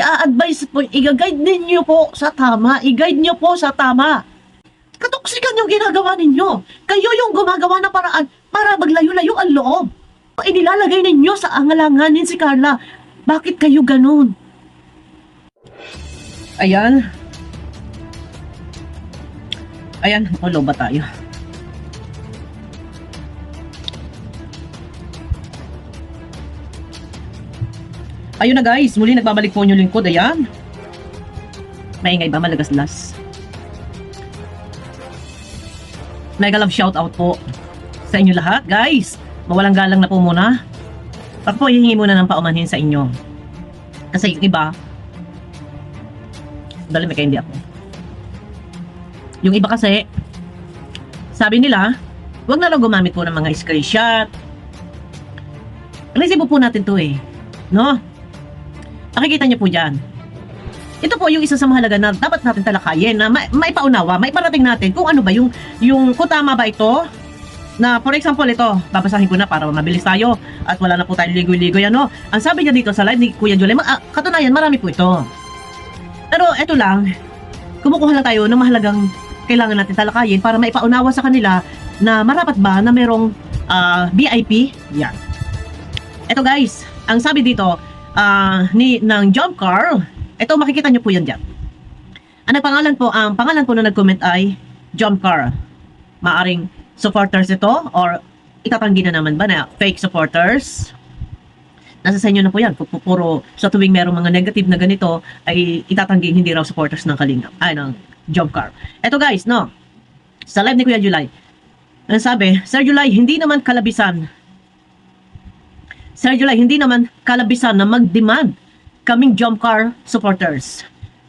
i-a-advise po, i-guide ninyo po sa tama, i-guide nyo po sa tama. Katoksikan yung ginagawa ninyo. Kayo yung gumagawa ng paraan para maglayo-layo ang loob. Inilalagay ninyo sa angalanganin si Carla. Bakit kayo ganun? Ayan. Ayan, ulo ba tayo? Ayun na guys, muli nagbabalik po yung lingkod. Ayan. Maingay ba? Malagaslas. Mega love shout out po sa inyo lahat guys. Mawalang galang na po muna. Ako po hihingi muna ng paumanhin sa inyo. Kasi yung iba, dali may hindi ako. Yung iba kasi, sabi nila, wag na lang gumamit po ng mga screenshot. Resibo po natin to eh. No? Nakikita niyo po dyan. Ito po yung isa sa mahalaga na dapat natin talakayin na may paunawa, may parating natin kung ano ba yung kung tama ba ito na for example ito, babasahin ko na para mabilis tayo at wala na po tayong ligoy-ligoy ano. Ang sabi niya dito sa live ni Kuya Julie, katunayan marami po ito. Pero ito lang, kumukuha lang tayo ng mahalagang kailangan natin talakayin para maipaunawa sa kanila na marapat ba na merong VIP. Yan. Ito guys, ang sabi dito ng John Carl, ito makikita nyo po yan dyan. Ang pangalan po na nag-comment ay John Carl. Maaring supporters ito or itatanggi na naman ba na fake supporters? Nasa sa inyo na po yan. Puro sa tuwing merong mga negative na ganito ay itatanggi hindi raw supporters ng Kalinga. Ng John Carl. Ito guys, no? Sa live ni Kuya July. Ang sabi, Sir July, hindi naman kalabisan na mag-demand kaming John Carl supporters.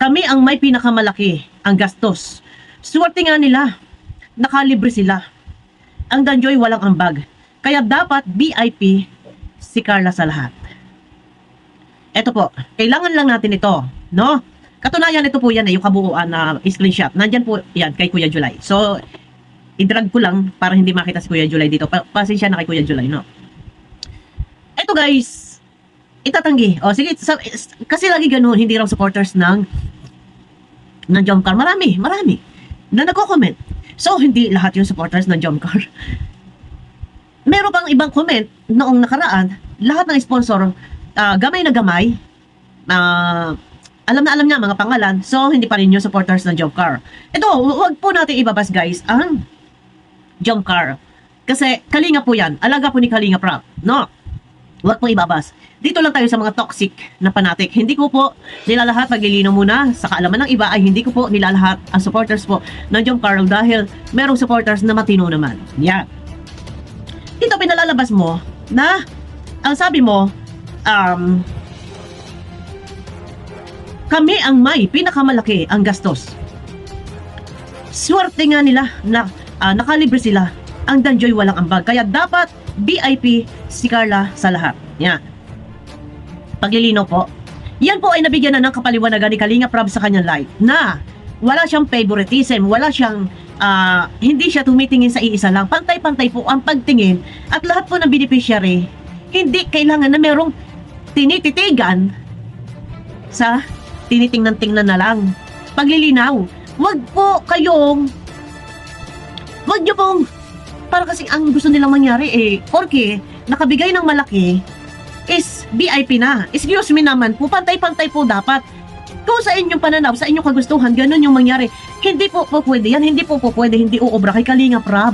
Kami ang may pinakamalaki ang gastos. Swerte nga nila. Nakalibre sila. Ang Danjoy walang ambag. Kaya dapat VIP si Carla sa lahat. Ito po, kailangan lang natin ito, no? Katunayan ito po yan yung kabuuan na screenshot. Nandyan po yan kay Kuya July. So, i-drag ko lang para hindi makita si Kuya July dito. Pasensya na kay Kuya July, no? Ito guys, itatanggi. O sige, kasi lagi ganun, hindi raw supporters ng John Carl. Marami na nagko-comment. So, hindi lahat yung supporters ng John Carl. Meron pang ibang comment noong nakaraan, lahat ng sponsor, gamay na gamay, alam na alam niya mga pangalan, so hindi pa rin yung supporters ng John Carl. Ito, wag po natin ibabas guys, ang John Carl. Kasi Kalinga po yan, alaga po ni Kalinga Prab, no? Huwag pong ibabas. Dito lang tayo sa mga toxic na fanatic. Hindi ko po nilalahat, maglilinaw muna. Sa kaalaman ng iba ay hindi ko po nilalahat ang supporters po ng John Carl dahil merong supporters na matino naman. Yan. Dito pinalalabas mo na ang sabi mo, kami ang may pinakamalaki ang gastos. Swerte nga nila na nakalibre sila. Ang Danjoy walang ambag. Kaya dapat VIP si Carla sa lahat. Yan. Paglilinaw po. Yan po ay nabigyan na ng kapaliwanagan ni Kalinga Prab sa kanyang live na wala siyang favoritism, wala siyang hindi siya tumitingin sa iisa lang. Pantay-pantay po ang pagtingin at lahat po ng beneficiary hindi kailangan na merong tinititigan sa tinitingnan-tingnan na lang. Paglilinaw. Wag nyo pong para kasi ang gusto nilang mangyari porque nakabigay ng malaki is VIP na. Excuse me naman po, pantay-pantay po dapat. Kung sa inyong pananaw, sa inyong kagustuhan, ganun yung mangyari. Hindi po pwede yan, hindi po pwede, hindi uobra kay Kalinga Prab.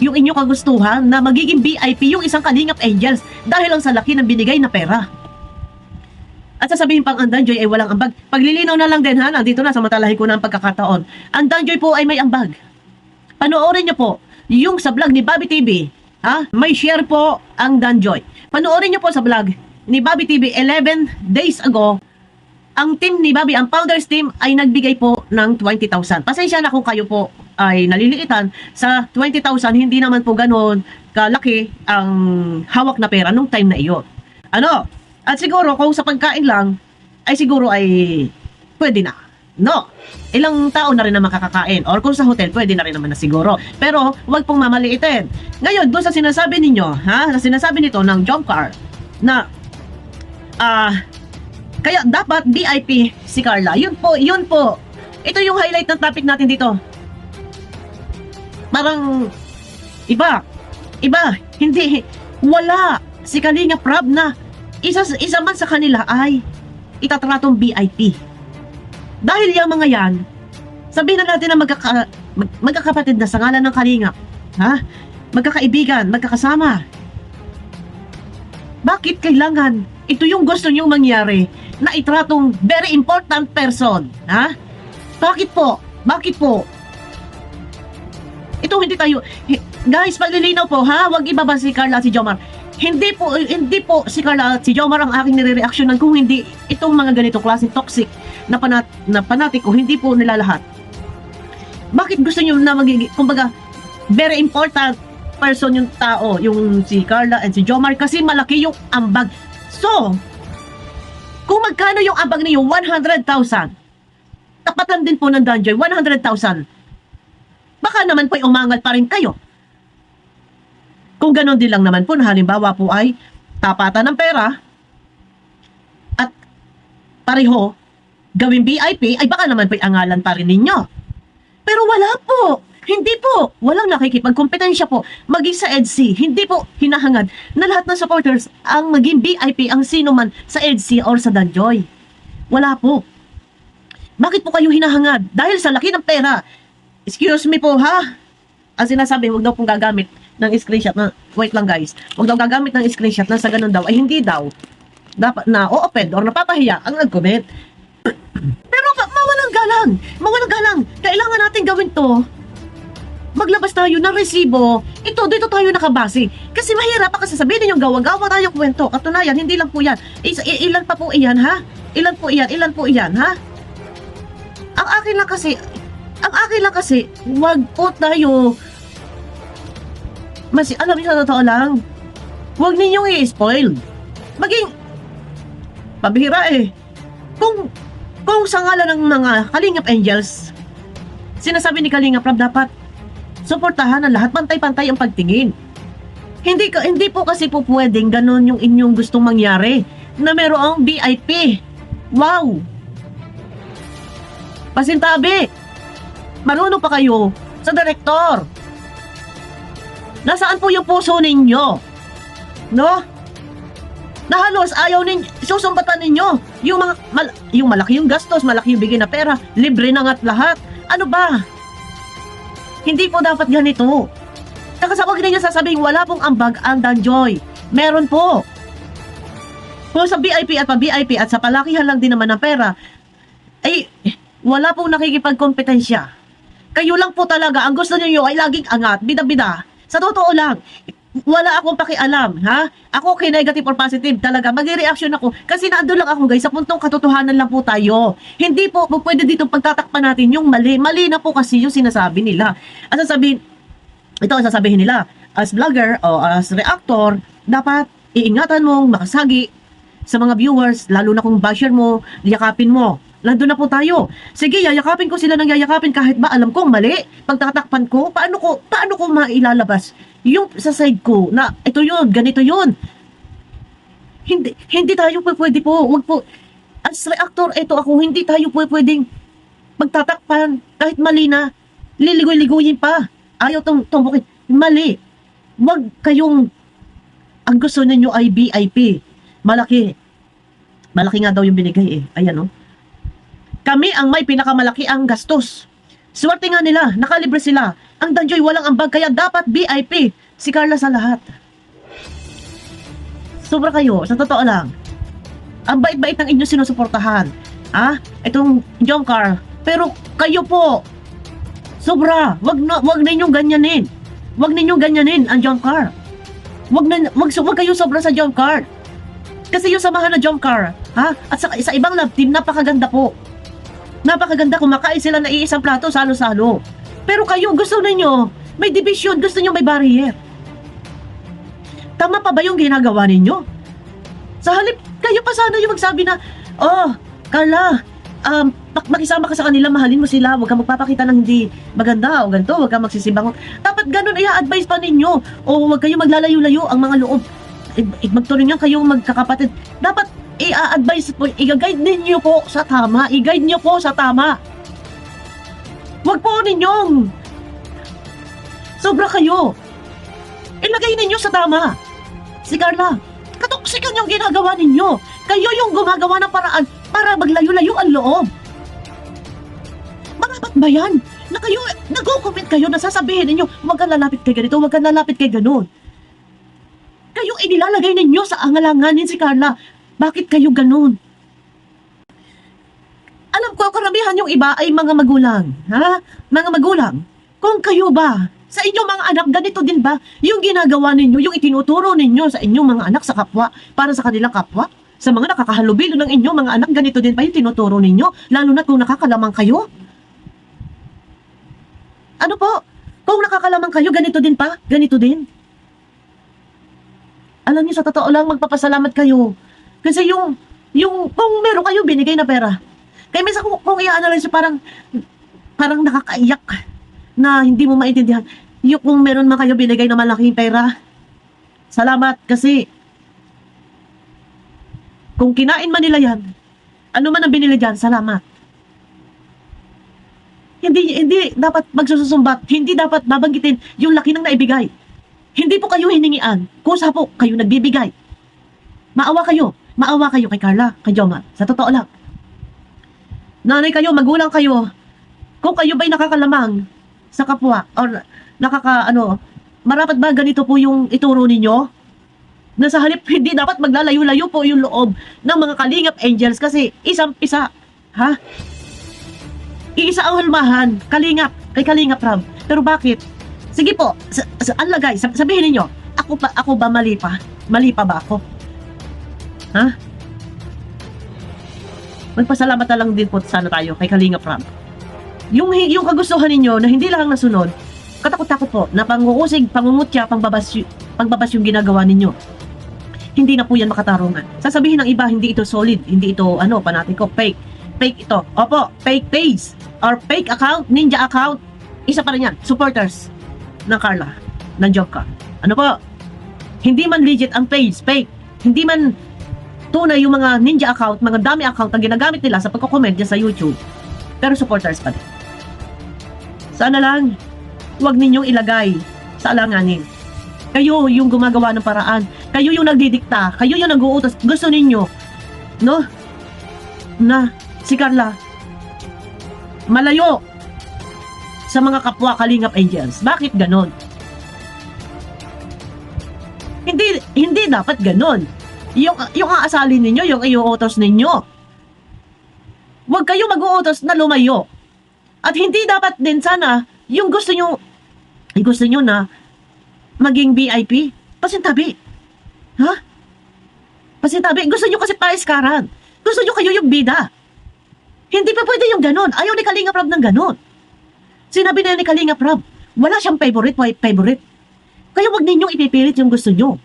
Yung inyong kagustuhan na magiging VIP yung isang Kalingap Angels dahil lang sa laki ng binigay na pera. At sasabihin pang ang Danjoy ay walang ambag. Paglilinaw na lang din ha, nandito na sa matalahi ko na ang pagkakataon. Ang Danjoy po ay may ambag. Panoorin niyo po yung sa vlog ni Bobby TV. May share po ang Danjoy. Panoorin niyo po sa vlog ni Bobby TV 11 days ago. Ang team ni Bobby, ang founders team ay nagbigay po ng 20,000. Pasensya na kung kayo po ay naliliitan sa 20,000, hindi naman po ganoon kalaki ang hawak na pera nung time na iyon. At siguro kung sa pagkain lang ay siguro ay pwede na. No. Ilang tao na rin na makakakain. Or kung sa hotel, pwede na rin naman na siguro. Pero, wag pong mamaliitin. Ngayon, doon sa sinasabi ninyo, sa sinasabi nito ng John Carl, na, Kaya dapat VIP si Carla. Yun po, yun po. Ito yung highlight ng topic natin dito. Parang iba, hindi, wala si Kalinga Prab na isa man sa kanila ay itatratong VIP. Dahil yung mga yan, sabihin na natin na magkakapatid na sa ngalan ng Kalinga, ha? Magkakaibigan, magkakasama. Bakit kailangan ito yung gusto nyo mangyari na itratong very important person, ha? Bakit po? Bakit po? Ito hindi tayo, guys, paglilinaw po, ha? Huwag ibaba si Carla at si Jomar. Hindi po si Carla at si Jomar ang aking nire-reactionan kung hindi itong mga ganitong klaseng toxic na panatiko, hindi po nila lahat. Bakit gusto nyo na magiging, kumbaga, very important person yung tao, yung si Carla and si Jomar, kasi malaki yung ambag. So, kung magkano yung ambag niyo, 100,000, tapatan din po ng Danjoy, 100,000. Baka naman po umangal pa rin kayo. Kung ganon din lang naman po, na halimbawa po ay tapatan ng pera at pareho gawing VIP, ay baka naman po angalan pa rin ninyo. Pero wala po. Hindi po. Walang nakikipagkompetensya po. Maging sa EDC, hindi po hinahangad na lahat ng supporters ang maging VIP ang sino man sa EDC or sa Danjoy. Wala po. Bakit po kayo hinahangad? Dahil sa laki ng pera. Excuse me po, ha? Ang sinasabi, huwag daw pong gagamit ng screenshot na, wait lang guys, huwag daw gagamit ng screenshot na sa ganun daw, ay hindi daw dapat na o-offend or napapahiya ang nag-comment. Pero mawalang galang, kailangan natin gawin to. Maglabas tayo ng resibo, dito tayo nakabase. Kasi mahirap pa kasi sabihin ninyo, gawa-gawa tayo kwento. Katunayan, hindi lang po yan. Ilan pa po iyan, ha? Ilan po iyan, ha? Ang akin lang kasi, wag po tayo, alam niyo sa totoo lang, wag ninyong i-spoil. Maging, pabihira eh. Kung sa ngalan ng mga Kalingap Angels, sinasabi ni Kalingap Prab, dapat suportahan ang lahat, pantay-pantay ang pagtingin. Hindi po kasi po pwedeng ganun yung inyong gustong mangyari, na merong VIP. Wow! Pasintabi! Marunong pa kayo sa direktor. Nasaan po yung puso ninyo? No? Na halos ayaw susumbatan ninyo yung malaki yung gastos, malaki yung bigay na pera, libre na nga't lahat. Ano ba? Hindi po dapat ganito. Saka sa wag ninyo sasabihin wala pong ambag ang Danjoy. Meron po. Kung sa VIP at pa-VIP at sa palakihan lang din naman ng pera, ay wala pong nakikipagkompetensya. Kayo lang po talaga, ang gusto niyo ay laging angat, bida-bida. Sa totoo lang, wala akong pakialam, ha? Ako kay negative or positive talaga, mag-reaction ako. Kasi naandun lang ako guys, sa puntong katotohanan lang po tayo. Hindi po pwede dito pagtatakpan natin yung mali. Mali na po kasi yung sinasabi nila. Ang sasabihin nila, as vlogger o as reactor, dapat iingatan mong makasagi sa mga viewers, lalo na kung basher mo, yakapin mo. Nandun na po tayo. Sige, yayakapin ko sila ng yayakapin kahit ba alam kong mali. Pagtatakpan ko, paano ko mailalabas yung sa side ko na ito yun, ganito yun. Hindi tayo pwede po. Wag po. As reactor, ito ako, hindi tayo pwedeng magtatakpan kahit mali na. Liligoy-ligoyin pa. Ayaw tumbukin. Mali. Wag kayong, ang gusto ninyo ay VIP. Malaki nga daw yung binigay eh. Ayan oh. Kami ang may pinakamalaki ang gastos. Swerte nga nila, nakalibre sila. Ang Danjoy walang ambag, kaya dapat VIP. Si Carla sa lahat. Sobra kayo, sa totoo lang. Ang bait-bait ng inyong sinusuportahan. Itong Jomcar. Pero kayo po, sobra. Wag ninyong ganyanin. Wag ninyong ganyanin ang Jomcar. Wag kayo sobra sa Jomcar. Kasi yung samahan na Jomcar, at sa ibang love team, napakaganda po. Napakaganda, kumakain sila na iisang plato, salo-salo. Pero kayo, gusto ninyo, may division, gusto niyo may barrier. Tama pa ba yung ginagawa ninyo? Sa halip, kayo pa sana yung magsabi na, oh, Carla, makisama ka sa kanila, mahalin mo sila, huwag kang magpapakita ng hindi maganda o ganito, huwag kang magsisibangon. Dapat ganun, i-advise pa ninyo. O huwag kayong maglalayo-layo ang mga loob. Magtulungan kayong magkakapatid. Dapat i-advise po, i-guide ninyo po sa tama. I-guide niyo po sa tama. Huwag po ninyong sobra kayo. Ilagay ninyo sa tama. Si Carla, katoksikan yung ginagawa ninyo. Kayo yung gumagawa ng paraan para maglayo-layo ang loob. Marapat ba yan? Na kayo, nag-comment kayo na sasabihin ninyo, huwag kang lalapit kay ganito, huwag kang lalapit kay ganun. Kayo inilalagay ninyo sa angalanganin si Carla. Bakit kayo ganun? Alam ko, karamihan yung iba ay mga magulang. Ha? Mga magulang. Kung kayo ba, sa inyong mga anak, ganito din ba? Yung ginagawa ninyo, yung itinuturo ninyo sa inyong mga anak sa kapwa, para sa kanilang kapwa? Sa mga nakakahalubilo ng inyong mga anak, ganito din ba yung tinuturo ninyo? Lalo na kung nakakalamang kayo? Ano po? Kung nakakalamang kayo, ganito din pa? Ganito din? Alam niyo, sa totoo lang, magpapasalamat kayo. Kasi kung meron kayo binigay na pera. Kaya minsan kung i-analyze, parang nakakaiyak na hindi mo maintindihan. Yung kung meron man kayo binigay na malaking pera, salamat kasi kung kinain man nila yan, ano man ang binili dyan, salamat. Hindi dapat magsususumbat, hindi dapat babanggitin yung laki ng naibigay. Hindi po kayo hiningian, kusa po kayo nagbibigay. Maawa kayo kay Carla, kay Jomar, sa totoo lang. Nanay kayo, magulang kayo, kung kayo ba'y nakakalamang sa kapwa, or marapat ba ganito po yung ituro ninyo? Na sa halip, hindi dapat maglalayo-layo po yung loob ng mga Kalingap Angels kasi isang-isa, ha? Iisa ang hulmahan, Kalingap, kay Kalingap Rob. Pero bakit? Sige po, alagay, sabihin ninyo, ako ba mali pa? Mali pa ba ako? Ha? Magpasalamat na lang din po sana tayo kay Kalingap Rob. Yung kagustuhan ninyo na hindi lang nasunod, katakot-takot po na pangungusig, pangungutya, pangbabas yung ginagawa ninyo. Hindi na po yan makatarungan. Sasabihin ng iba, hindi ito solid, hindi ito, panatiko, fake. Fake ito. Opo, fake page or fake account, ninja account. Isa pa rin yan, supporters ng Carla, ng Jomcar. Ano po? Hindi man legit ang page, fake. Hindi man tunay yung mga ninja account, mga dami account na ginagamit nila sa pagko-comment dyan sa YouTube. Pero supporters pa din. Sana lang, huwag ninyong ilagay sa alanganin. Kayo yung gumagawa ng paraan. Kayo yung nagdidikta. Kayo yung nag-uutos. Gusto ninyo, no? Na si Carla malayo sa mga kapwa Kalingap Angels. Bakit ganon? Hindi dapat ganon. Yung aasalin ninyo, yung iuutos ninyo. Huwag kayo mag-uutos na lumayo. At hindi dapat din sana yung gusto nyo na maging VIP. Pasintabi. Ha? Pasintabi. Gusto nyo kasi paiskaran. Gusto nyo kayo yung bida. Hindi pa pwede yung ganon. Ayaw ni Kalingap Rob ng ganon. Sinabi na ni Kalingap Rob, wala siyang favorite, white favorite. Kaya wag ninyong ipipilit yung gusto nyo.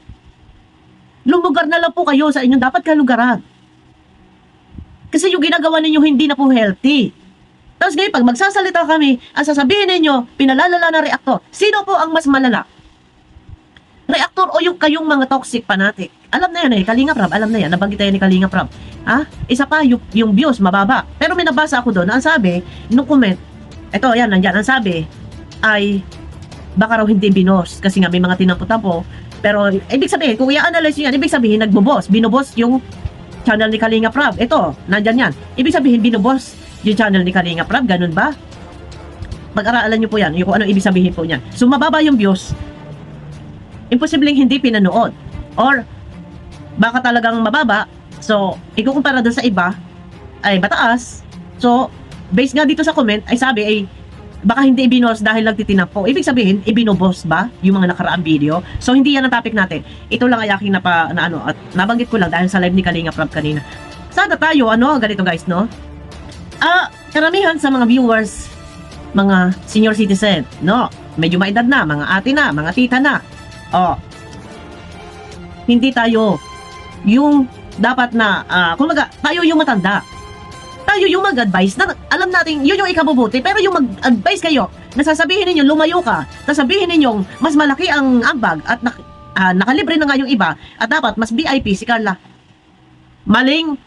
Lumugar na lang po kayo sa inyong dapat kalugaran. Kasi yung ginagawa ninyo hindi na po healthy. Tapos ngayon, pag magsasalita kami, ang sasabihin ninyo, pinalalala na reaktor. Sino po ang mas malala? Reaktor o yung kayong mga toxic fanatic? Alam na yan Kalingap Rob, alam na yan. Nabanggit tayo ni Kalingap Rob. Ha? Isa pa, yung views, mababa. Pero may nabasa ako doon, ang sabi, nung comment, eto, yan, nandyan, ang sabi, ay, baka raw hindi binos. Kasi nga may mga tinampo-tampo. Pero, ibig sabihin, kung i-analyze nyo yan, ibig sabihin, nagbubos. Binubos yung channel ni Kalingap Rob. Ito, nandyan yan. Ibig sabihin, binubos yung channel ni Kalingap Rob. Ganun ba? Pag-aralan nyo po yan, yung kung ano ibig sabihin po niyan. So, mababa yung views. Imposibleng hindi pinanood. Or, baka talagang mababa. So, ikukumpara doon sa iba, ay mataas. So, based nga dito sa comment, ay sabi, ay baka hindi ibinos dahil nagtitinap po. Ibig sabihin, ibinobos ba yung mga nakaraang video? So, hindi yan ang topic natin. Ito lang ay aking at nabanggit ko lang dahil sa live ni Kalingap Rob kanina. Sana tayo, ganito guys, no? Karamihan sa mga viewers, mga senior citizen, no? Medyo maedad na, mga ate na, mga tita na. Hindi tayo yung dapat na, kumaga, tayo yung matanda. Tayo yung mag-advise na alam natin yun yung ikabubuti, pero yung mag-advise kayo na sasabihin ninyo lumayo ka, sasabihin ninyong mas malaki ang ambag at nakalibre na nga yung iba at dapat mas VIP si Carla. Maling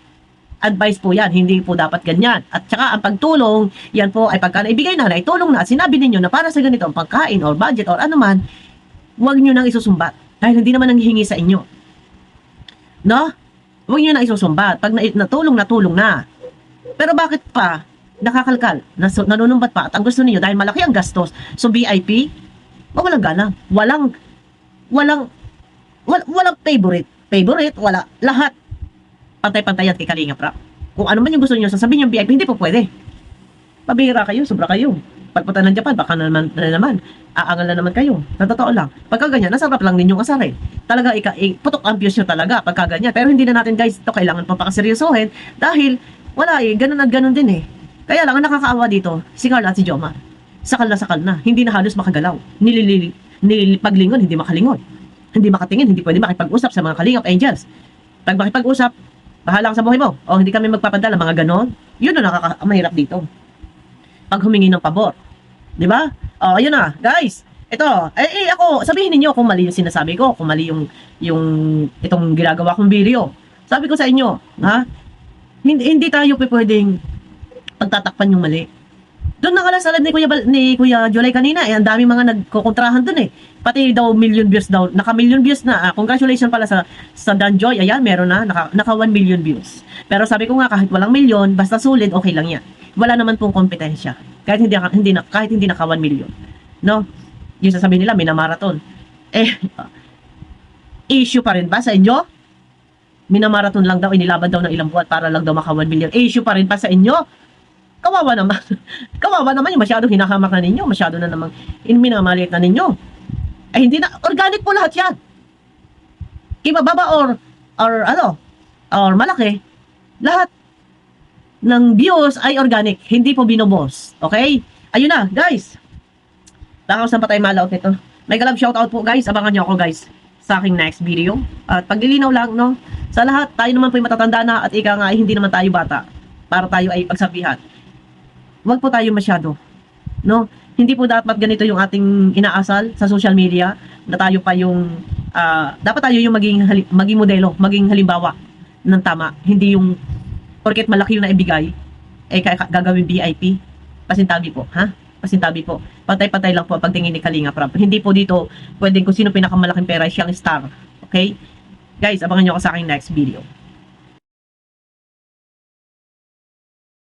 advice po yan, hindi po dapat ganyan. At saka ang pagtulong, yan po ay pagka naibigay na, naitulong na, at sinabi ninyo na para sa ganito ang pagkain or budget or ano man, huwag nyo nang isusumbat. Dahil hindi naman nanghihingi sa inyo. No? Huwag nyo nang isusumbat. Pag natulong na. Pero bakit pa nakakalkal, nanunumbat pa, at ang gusto niyo dahil malaki ang gastos, so VIP, walang galang. Walang favorite, wala. Lahat pantay-pantayan kay Kalingap Rap. Kung ano man yung gusto niyo sasabihin yung VIP, hindi po pwede. Pabihira kayo, sobra kayo. Pagpunta ng Japan, baka naman, aangal na naman kayo. Sa totoo lang. Pagka ganyan, nasarap lang ninyong asarin. Talaga, putok ang views nyo talaga pagka ganyan. Pero hindi na natin guys, ito kailangan pa pakaseryosohin dahil wala ganun at ganun din Kaya lang, ang nakakaawa dito, si Carla at si Joma. Sakal na. Hindi na halos makagalaw. Paglingon, hindi makalingon. Hindi makatingin, hindi pwede makipag-usap sa mga Kalingap Angels. Pag makipag-usap, bahala ka sa buhay mo. O hindi kami magpapadala, mga ganon. Yun na mahirap dito. Pag humingi ng pabor. Di ba? O, yun na. Guys, ito. Ako, sabihin niyo kung mali yung sinasabi ko, kung mali yung itong ginagawa kong video. Sabi ko sa inyo, ha? Hindi tayo pwedeng pagtatakpan yung mali. Doon nakalasalad ni Kuya Julay kanina, ang daming mga nagkukontrahan doon Pati daw million views daw, naka-million views na. Congratulations pala sa Dan Joy. Ayan, meron na, naka 1 million views. Pero sabi ko nga, kahit walang million, basta sulit, okay lang yan. Wala naman pong kompetensya. Kahit hindi naka 1 million. No? Yung sasabihin nila, minamarathon. Issue pa rin ba sa inyo? Minamarathon lang daw, inilaban daw ng ilang buwan para lang daw maka 1 million. Issue pa rin pa sa inyo? Kawawa naman. Kawawa naman yung masyadong hinahamak na ninyo. Masyado na namang minamaliit na ninyo. Hindi na. Organic po lahat yan. Kimababa or malaki. Lahat ng views ay organic. Hindi po binobos. Okay? Ayun na, guys. Baka saan pa tayo malaot nito. May galab shoutout po, guys. Abangan nyo ako, guys, sa aking next video. At paglilinaw lang, no? Sa lahat, tayo naman po yung matatanda na at ika nga ay hindi naman tayo bata para tayo ay pagsabihan. Huwag po tayo masyado, no? Hindi po dapat ganito yung ating inaasal sa social media na tayo pa yung dapat tayo yung maging modelo, maging halimbawa ng tama. Hindi yung porket malaki yung naibigay gagawin VIP. Pasintabi po, ha? Pasintabi po. Pantay-pantay lang po ang pagtingin ni Kalingap Rap. Hindi po dito pwedeng kung sino pinakamalaking pera siyang star. Okay? Guys, abangan nyo ako sa aking next video.